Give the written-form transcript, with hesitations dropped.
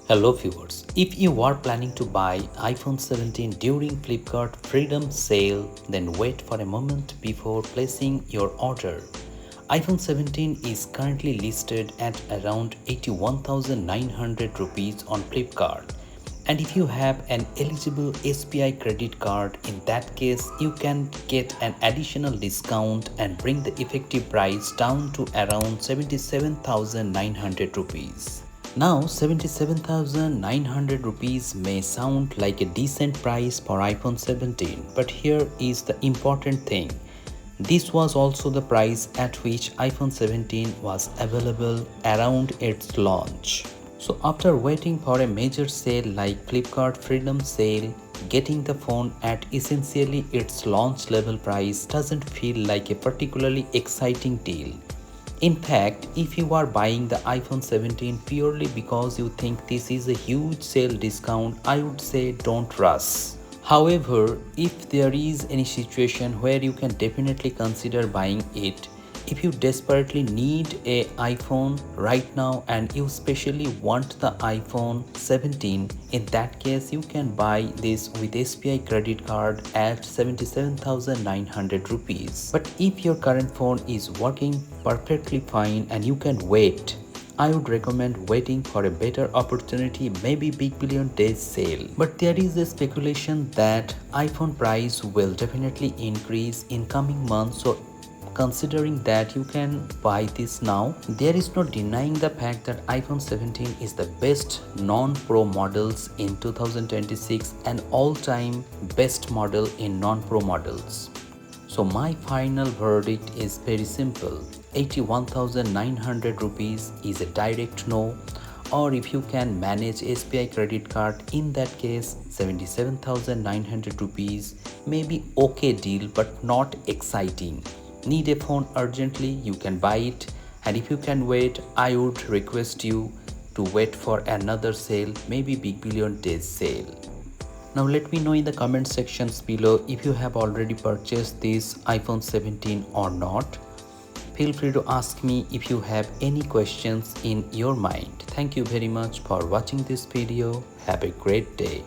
Hello viewers, if you are planning to buy iPhone 17 during Flipkart Freedom Sale, then wait for a moment before placing your order. iPhone 17 is currently listed at around 81,900 rupees on Flipkart. And if you have an eligible SBI credit card, in that case you can get an additional discount and bring the effective price down to around 77,900 rupees. Now 77,900 rupees may sound like a decent price for iPhone 17, but here is the important thing. This was also the price at which iPhone 17 was available around its launch. So after waiting for a major sale like Flipkart Freedom Sale, getting the phone at essentially its launch level price doesn't feel like a particularly exciting deal. In fact, if you are buying the iPhone 17 purely because you think this is a huge sale discount, I would say don't rush. However, if there is any situation where you can definitely consider buying it, if you desperately need a iPhone right now and you especially want the iPhone 17, in that case you can buy this with SBI credit card at 77,900 rupees. But if your current phone is working perfectly fine and you can wait, I would recommend waiting for a better opportunity, maybe Big Billion Days sale. But there is a speculation that iPhone price will definitely increase in coming months, so considering that you can buy this now, there is no denying the fact that iPhone 17 is the best non-pro models in 2026 and all-time best model in non-pro models. So my final verdict is very simple. 81,900 rupees is a direct no, or if you can manage SBI credit card, in that case 77,900 rupees may be okay deal but not exciting. Need a phone urgently, you can buy it, and if you can wait, I would request you to wait for another sale, maybe Big Billion Days sale. Now let me know in the comment sections below if you have already purchased this iPhone 17 or not. Feel free to ask me if you have any questions in your mind. Thank you very much for watching this video. Have a great day.